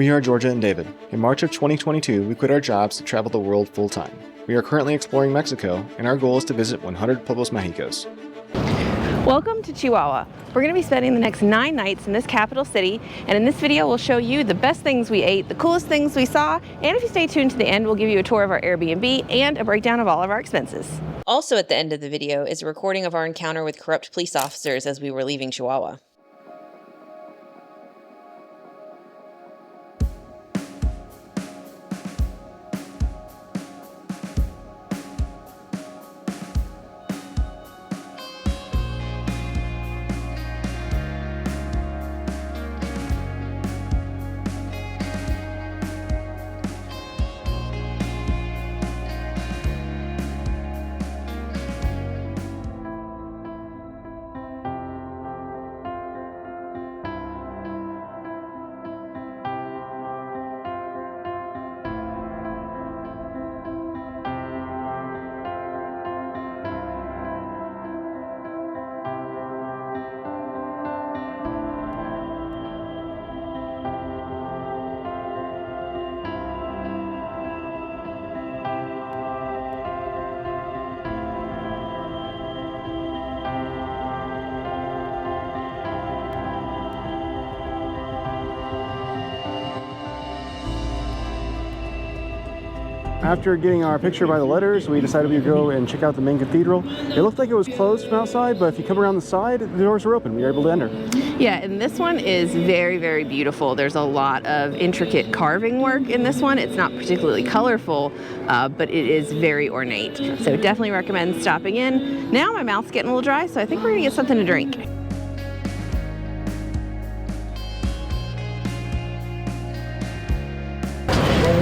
We are Georgia and David. In March of 2022, we quit our jobs to travel the world full-time. We are currently exploring Mexico, and our goal is to visit 100 Pueblos Mágicos. Welcome to Chihuahua. We're going to be spending the next 9 nights in this capital city, and in this video we'll show you the best things we ate, the coolest things we saw, and if you stay tuned to the end, we'll give you a tour of our Airbnb and a breakdown of all of our expenses. Also at the end of the video is a recording of our encounter with corrupt police officers as we were leaving Chihuahua. After getting our picture by the letters, we decided we'd go and check out the main cathedral. It looked like it was closed from outside, but if you come around the side, the doors were open. We were able to enter. Yeah, and this one is very, very beautiful. There's a lot of intricate carving work in this one. It's not particularly colorful, but it is very ornate. So definitely recommend stopping in. Now my mouth's getting a little dry, so I think we're gonna get something to drink.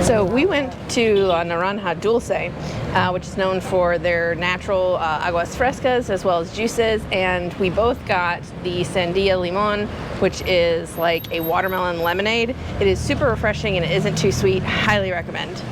So we went to La Naranja Dulce, which is known for their natural aguas frescas as well as juices, and we both got the Sandía Limón, which is like a watermelon lemonade. It is super refreshing and it isn't too sweet. Highly recommend.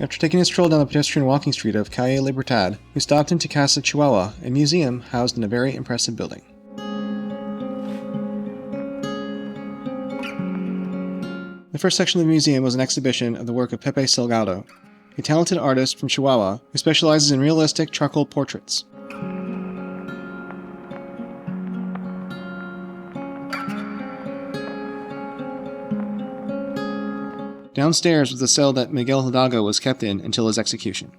After taking a stroll down the pedestrian walking street of Calle Libertad, we stopped into Casa Chihuahua, a museum housed in a very impressive building. The first section of the museum was an exhibition of the work of Pepe Salgado, a talented artist from Chihuahua who specializes in realistic charcoal portraits. Downstairs was the cell that Miguel Hidalgo was kept in until his execution.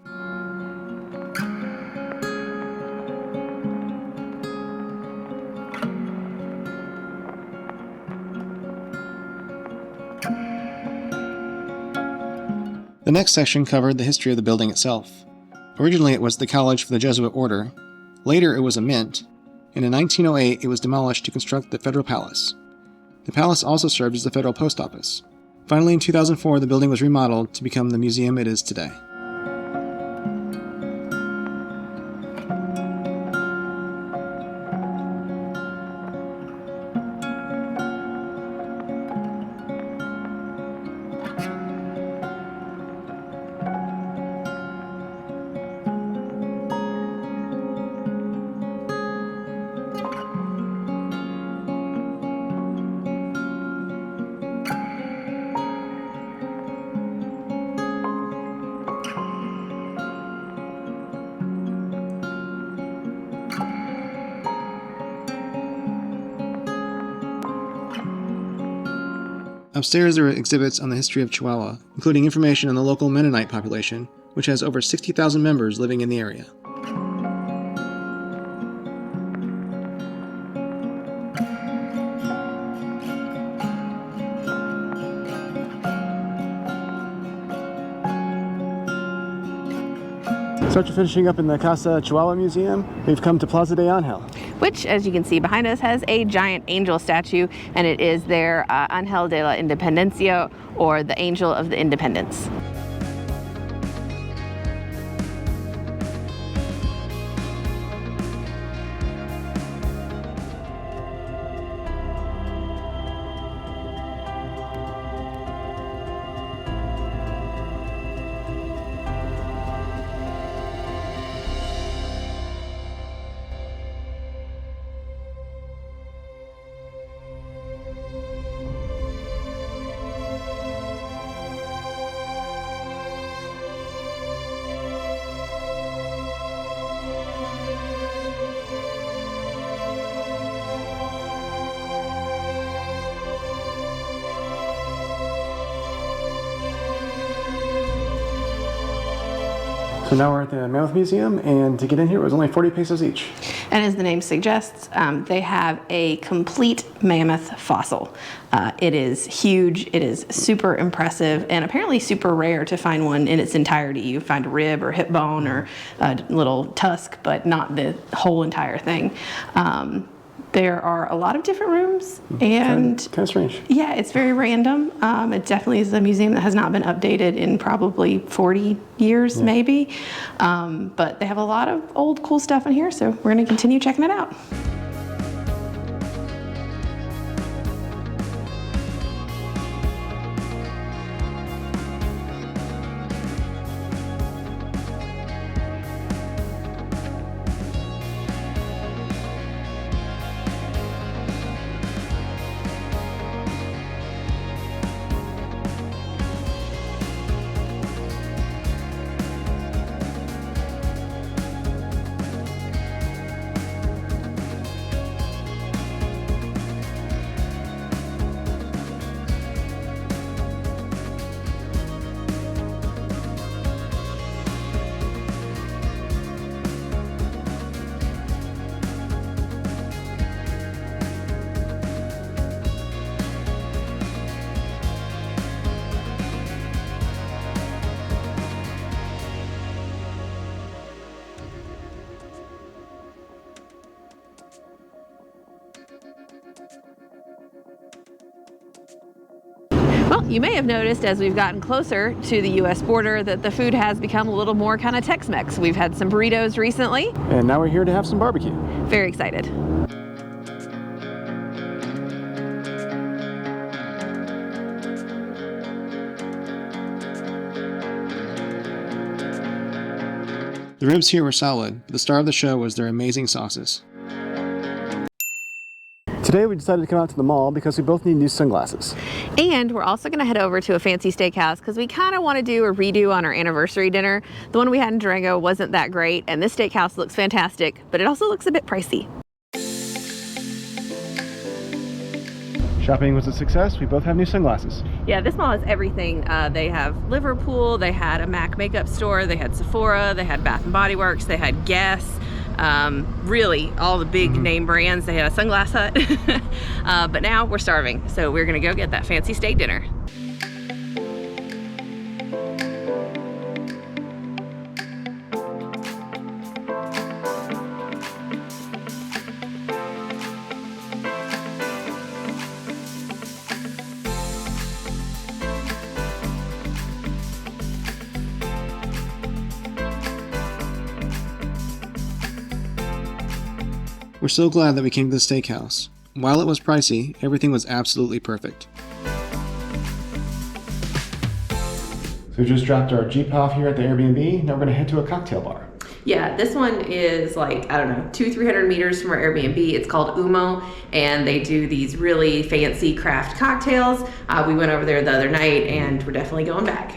The next section covered the history of the building itself. Originally it was the College for the Jesuit Order, later it was a mint, and in 1908 it was demolished to construct the Federal Palace. The palace also served as the Federal Post Office. Finally, in 2004, the building was remodeled to become the museum it is today. Upstairs there were exhibits on the history of Chihuahua, including information on the local Mennonite population, which has over 60,000 members living in the area. So after finishing up in the Casa Chihuahua Museum, we've come to Plaza de Angel, which, as you can see behind us, has a giant angel statue, and it is their Ángel de la Independencia, or the Angel of the Independence. So now we're at the Mammoth Museum, and to get in here it was only 40 pesos each. And as the name suggests, they have a complete mammoth fossil. It is huge, it is super impressive, and apparently super rare to find one in its entirety. You find a rib or hip bone or a little tusk, but not the whole entire thing. There are a lot of different rooms, and kind of strange. Yeah, it's very random. It definitely is a museum that has not been updated in probably 40 years, maybe. But they have a lot of old cool stuff in here, so we're going to continue checking it out. Well, you may have noticed as we've gotten closer to the US border that the food has become a little more kind of Tex-Mex. We've had some burritos recently. And now we're here to have some barbecue. Very excited. The ribs here were solid, but the star of the show was their amazing sauces. Today we decided to come out to the mall because we both need new sunglasses. And we're also going to head over to a fancy steakhouse because we kind of want to do a redo on our anniversary dinner. The one we had in Durango wasn't that great, and this steakhouse looks fantastic, but it also looks a bit pricey. Shopping was a success. We both have new sunglasses. Yeah, this mall has everything. They have Liverpool, they had a MAC makeup store, they had Sephora, they had Bath & Body Works, they had Guess. Really all the big name brands. They had a Sunglass Hut. But now we're starving, so we're gonna go get that fancy steak dinner. We're so glad that we came to the steakhouse. While it was pricey, everything was absolutely perfect. So we just dropped our Jeep off here at the Airbnb. Now we're gonna head to a cocktail bar. Yeah, this one is like, I don't know, 200-300 meters from our Airbnb. It's called Umo, and they do these really fancy craft cocktails. We went over there the other night, and we're definitely going back.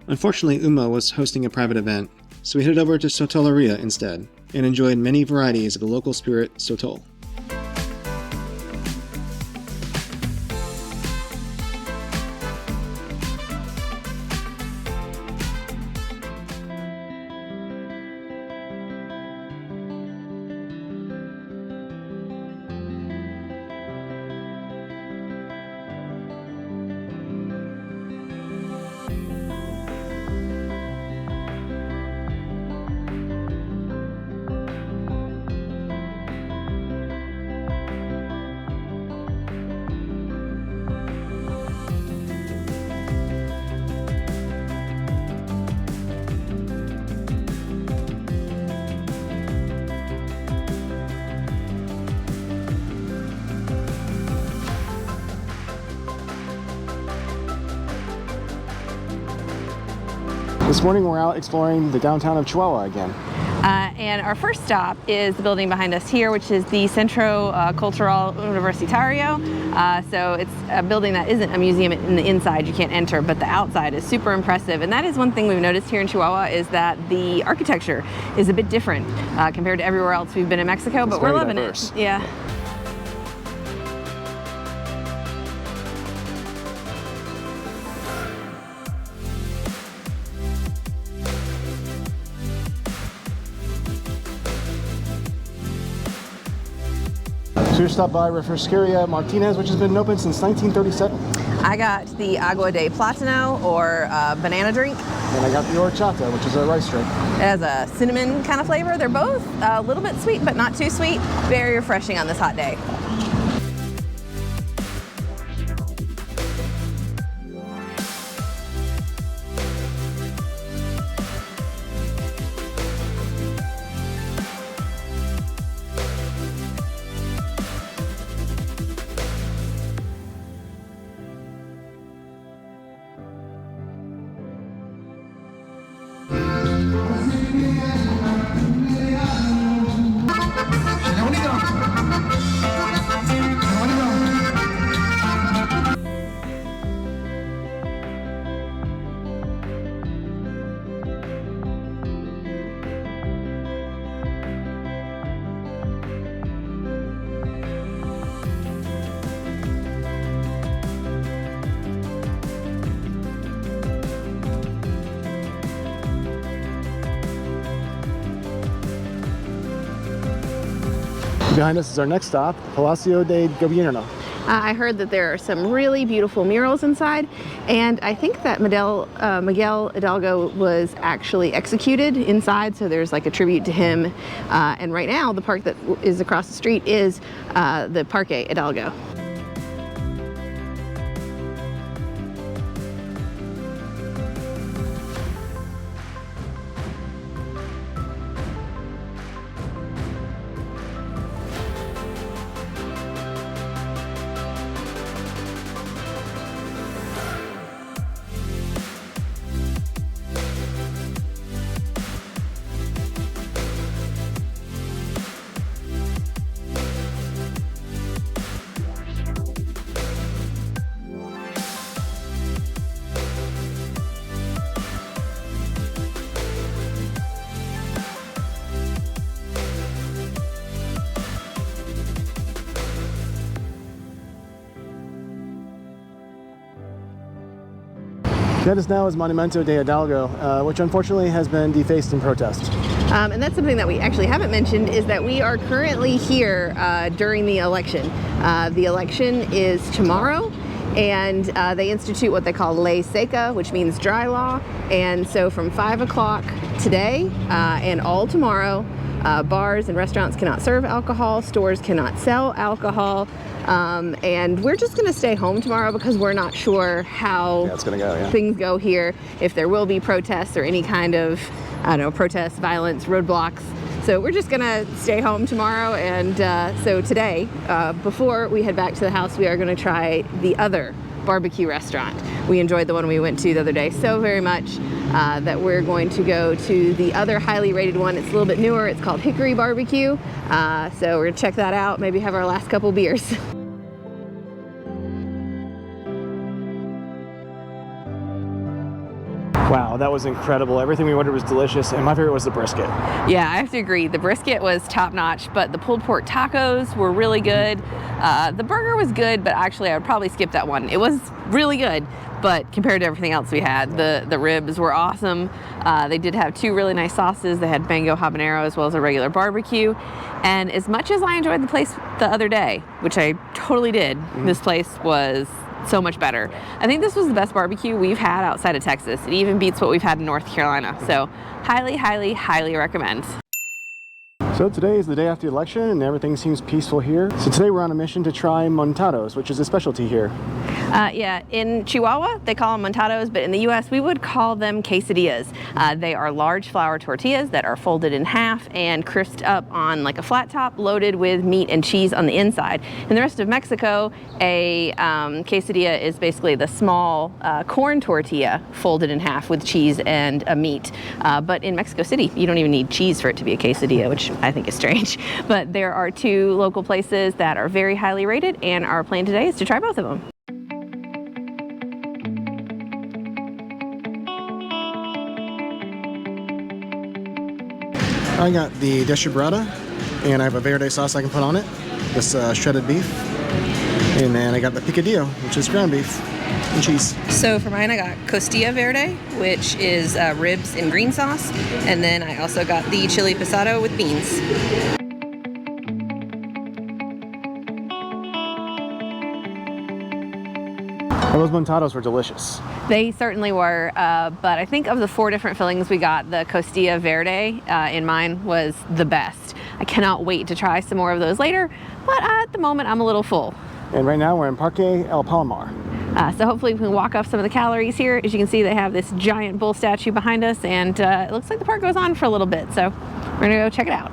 Unfortunately, Umo was hosting a private event, so we headed over to Sotoleria instead, and enjoyed many varieties of the local spirit Sotol. This morning we're out exploring the downtown of Chihuahua again. And our first stop is the building behind us here, which is the Centro Cultural Universitario. So it's a building that isn't a museum in the inside, you can't enter, but the outside is super impressive. And that is one thing we've noticed here in Chihuahua, is that the architecture is a bit different compared to everywhere else we've been in Mexico, but we're loving it. Yeah. So we stopped by Refresqueria Martinez, which has been open since 1937. I got the agua de platano, or banana drink. And I got the horchata, which is a rice drink. It has a cinnamon kind of flavor. They're both a little bit sweet, but not too sweet. Very refreshing on this hot day. Behind us is our next stop, Palacio de Gobierno. I heard that there are some really beautiful murals inside, and I think that Miguel Hidalgo was actually executed inside, so there's like a tribute to him. And right now, the park that is across the street is the Parque Hidalgo. That is now is Monumento de Hidalgo, which unfortunately has been defaced in protest. And that's something that we actually haven't mentioned, is that we are currently here during the election. The election is tomorrow, and they institute what they call ley seca, which means dry law. And so from 5 o'clock today and all tomorrow, bars and restaurants cannot serve alcohol, stores cannot sell alcohol, and we're just going to stay home tomorrow because we're not sure how it's gonna go, things go here, if there will be protests or any kind of, I don't know, protests, violence, roadblocks. So we're just gonna stay home tomorrow, and so today, before we head back to the house, we are gonna try the other barbecue restaurant. We enjoyed the one we went to the other day so very much that we're going to go to the other highly rated one. It's a little bit newer. It's called Hickory Barbecue. So we're gonna check that out, maybe have our last couple beers. Wow, that was incredible. Everything we ordered was delicious, and my favorite was the brisket. Yeah, I have to agree. The brisket was top notch, but the pulled pork tacos were really good. The burger was good, but actually I would probably skip that one. It was really good, but compared to everything else we had, the ribs were awesome. They did have two really nice sauces. They had mango habanero as well as a regular barbecue. And as much as I enjoyed the place the other day, which I totally did, this place was so much better. I think this was the best barbecue we've had outside of Texas. It even beats what we've had in North Carolina. So highly, highly, highly recommend. So today is the day after the election, and everything seems peaceful here. So today we're on a mission to try montados, which is a specialty here. Yeah, in Chihuahua, they call them montados, but in the U.S., we would call them quesadillas. They are large flour tortillas that are folded in half and crisped up on like a flat top, loaded with meat and cheese on the inside. In the rest of Mexico, a quesadilla is basically the small corn tortilla folded in half with cheese and a meat. But in Mexico City, you don't even need cheese for it to be a quesadilla, which I think is strange. But there are two local places that are very highly rated, and our plan today is to try both of them. I got the deshebrada, and I have a verde sauce I can put on it. This shredded beef. And then I got the picadillo, which is ground beef and cheese. So for mine, I got costilla verde, which is ribs and green sauce. And then I also got the chili pasado with beans. Those montados were delicious. They certainly were, but I think of the 4 different fillings we got, the Costilla Verde in mine was the best. I cannot wait to try some more of those later, but at the moment I'm a little full. And right now we're in Parque El Palmar. So hopefully we can walk off some of the calories here. As you can see, they have this giant bull statue behind us, and it looks like the park goes on for a little bit, so we're gonna go check it out.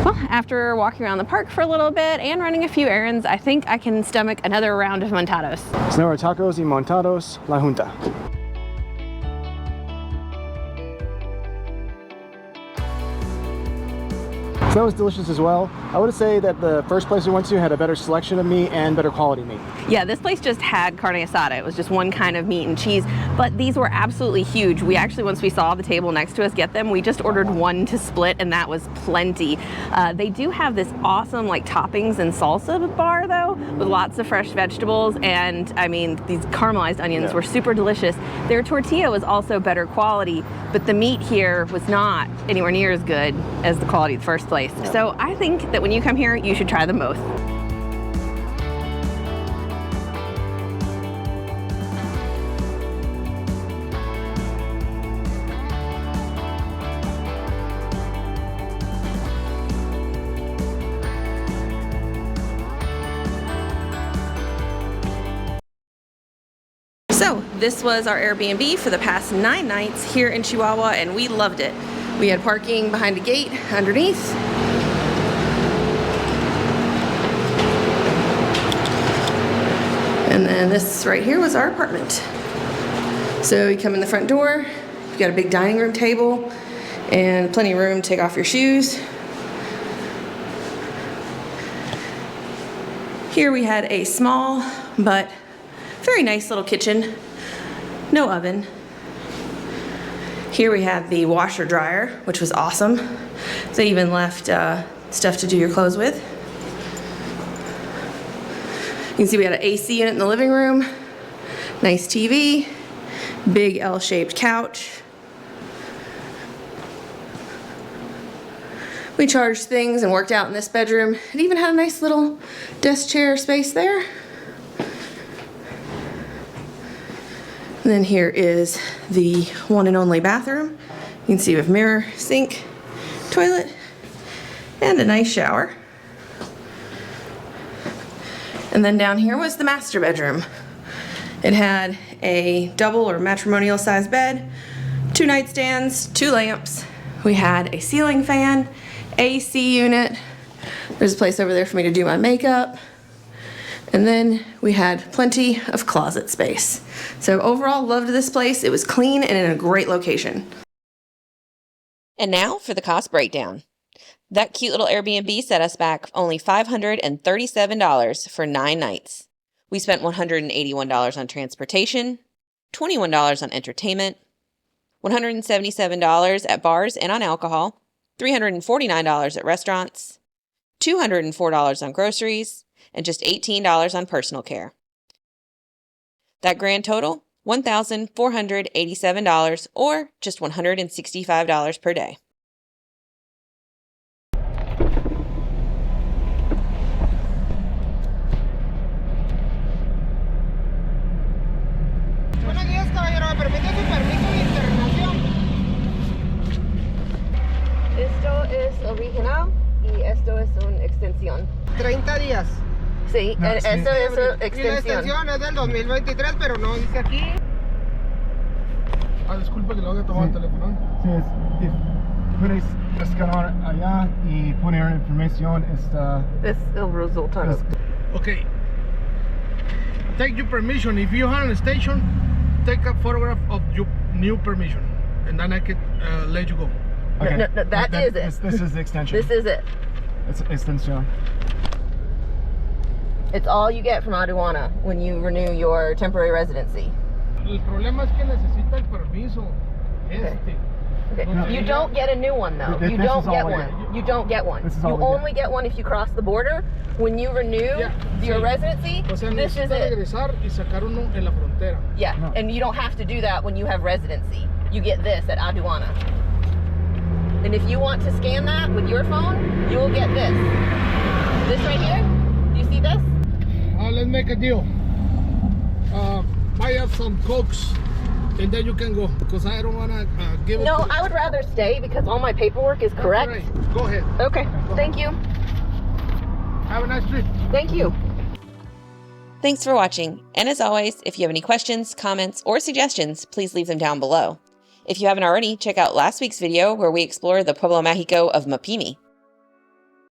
Well, after walking around the park for a little bit and running a few errands, I think I can stomach another round of montados. So now we're tacos y montados La Junta. So that was delicious as well. I would say that the first place we went to had a better selection of meat and better quality meat. Yeah, this place just had carne asada. It was just one kind of meat and cheese, but these were absolutely huge. We actually, once we saw the table next to us get them, we just ordered one to split, and that was plenty. They do have this awesome like toppings and salsa bar though, with lots of fresh vegetables, and I mean, these caramelized onions were super delicious. Their tortilla was also better quality, but the meat here was not anywhere near as good as the quality of the first place. So I think that when you come here, you should try them both. So this was our Airbnb for the past 9 nights here in Chihuahua, and we loved it. We had parking behind a gate underneath. And then this right here was our apartment. So you come in the front door, you've got a big dining room table and plenty of room to take off your shoes. Here we had a small but very nice little kitchen, no oven. Here we have the washer dryer, which was awesome. They even left stuff to do your clothes with. You can see we had an AC unit in the living room, nice TV, big L-shaped couch. We charged things and worked out in this bedroom. It even had a nice little desk chair space there. And then here is the one and only bathroom. You can see we have mirror, sink, toilet, and a nice shower. And then down here was the master bedroom. It had a double or matrimonial size bed, 2 nightstands, 2 lamps. We had a ceiling fan, AC unit. There's a place over there for me to do my makeup. And then we had plenty of closet space. So overall, loved this place. It was clean and in a great location. And now for the cost breakdown. That cute little Airbnb set us back only $537 for 9 nights. We spent $181 on transportation, $21 on entertainment, $177 at bars and on alcohol, $349 at restaurants, $204 on groceries, and just $18 on personal care. That grand total, $1,487, or just $165 per day. Buenos días, caballero. ¿Me permite su permiso de internación? Esto es original y esto es una extensión. 30 días. Sí, esto es una Y la extensión. extensión es del 2023, pero no dice aquí. Disculpe que lo haya tomado el teléfono. Sí, puedes escanear allá y poner información. Es el resultado. Okay. Take your permission. If you are on a station, take a photograph of your new permission, and then I can let you go. Okay. No, that is it. This is the extension. This is it. It's extension. It's all you get from aduana when you renew your temporary residency. El problema es que necesita el permiso. Okay. Okay. No, You don't get a new one though. This You is don't all get we one. get. You don't get one. This is You all we get. only get one if you cross the border. When you renew your sí. residency, O sea, this is necesita it. regresar y sacar uno en la frontera. Yeah, No. and you don't have to do that when you have residency. You get this at aduana. And if you want to scan that with your phone, you will get this. This right here. Do you see this? Let's make a deal. Buy us some Cokes, and then you can go, because I don't want to give it No, to I would rather stay because all my paperwork is correct. All right, go ahead. Okay, thank you. Have a nice trip. Thank you. Thanks for watching, and as always, if you have any questions, comments, or suggestions, please leave them down below. If you haven't already, check out last week's video where we explore the Pueblo Mágico of Mapimi.